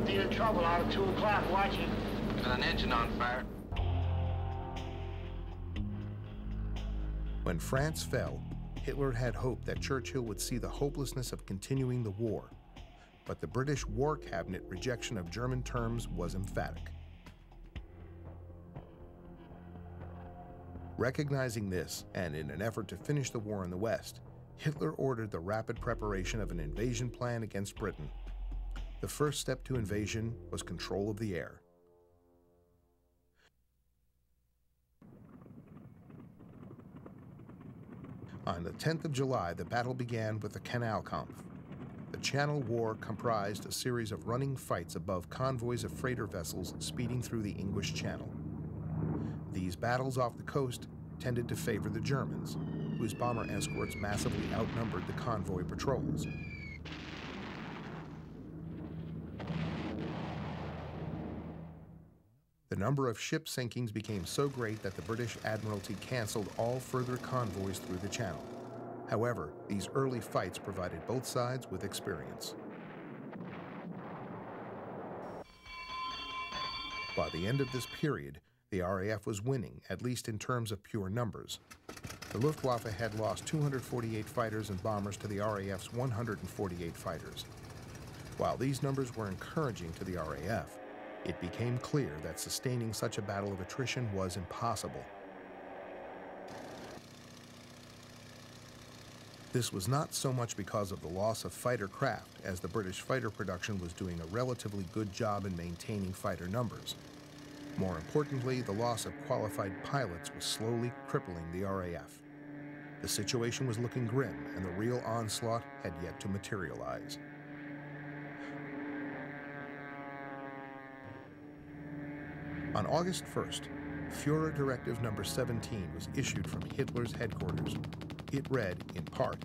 steer trouble out of 2 o'clock watching. Got an engine on fire. When France fell, Hitler had hoped that Churchill would see the hopelessness of continuing the war. But the British War Cabinet rejection of German terms was emphatic. Recognizing this, and in an effort to finish the war in the West, Hitler ordered the rapid preparation of an invasion plan against Britain. The first step to invasion was control of the air. On the 10th of July, the battle began with the Kanalkampf. The Channel War comprised a series of running fights above convoys of freighter vessels speeding through the English Channel. These battles off the coast tended to favor the Germans, whose bomber escorts massively outnumbered the convoy patrols. The number of ship sinkings became so great that the British Admiralty canceled all further convoys through the Channel. However, these early fights provided both sides with experience. By the end of this period, the RAF was winning, at least in terms of pure numbers. The Luftwaffe had lost 248 fighters and bombers to the RAF's 148 fighters. While these numbers were encouraging to the RAF, it became clear that sustaining such a battle of attrition was impossible. This was not so much because of the loss of fighter craft, as the British fighter production was doing a relatively good job in maintaining fighter numbers. More importantly, the loss of qualified pilots was slowly crippling the RAF. The situation was looking grim, and the real onslaught had yet to materialize. On August 1st, Führer Directive No. 17 was issued from Hitler's headquarters. It read, in part,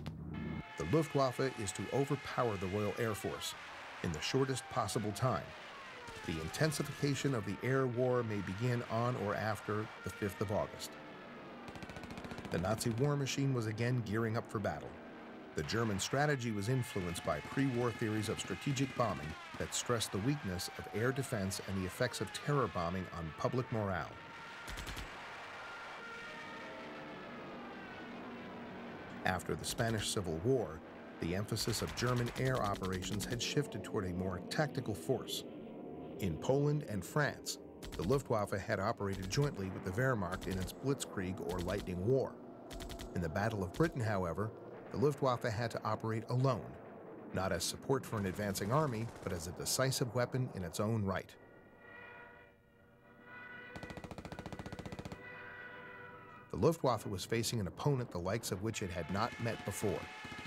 "The Luftwaffe is to overpower the Royal Air Force in the shortest possible time. The intensification of the air war may begin on or after the 5th of August." The Nazi war machine was again gearing up for battle. The German strategy was influenced by pre-war theories of strategic bombing that stressed the weakness of air defense and the effects of terror bombing on public morale. After the Spanish Civil War, the emphasis of German air operations had shifted toward a more tactical force. In Poland and France, the Luftwaffe had operated jointly with the Wehrmacht in its Blitzkrieg or Lightning War. In the Battle of Britain, however, the Luftwaffe had to operate alone, not as support for an advancing army, but as a decisive weapon in its own right. The Luftwaffe was facing an opponent the likes of which it had not met before,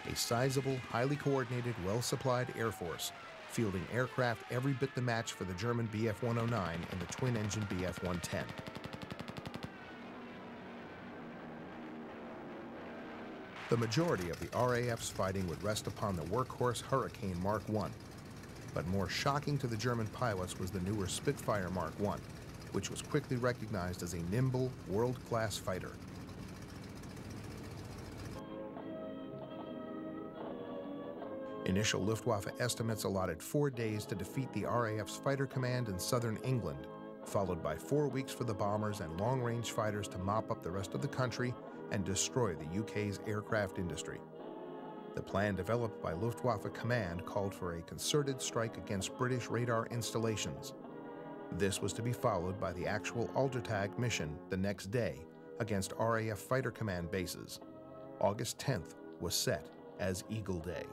a sizable, highly coordinated, well-supplied air force, fielding aircraft every bit the match for the German Bf-109 and the twin-engine Bf-110. The majority of the RAF's fighting would rest upon the workhorse Hurricane Mark I, but more shocking to the German pilots was the newer Spitfire Mark I, which was quickly recognized as a nimble, world-class fighter. Initial Luftwaffe estimates allotted 4 days to defeat the RAF's fighter command in southern England, followed by 4 weeks for the bombers and long-range fighters to mop up the rest of the country and destroy the UK's aircraft industry. The plan developed by Luftwaffe Command called for a concerted strike against British radar installations. This was to be followed by the actual Altertag mission the next day against RAF Fighter Command bases. August 10th was set as Eagle Day.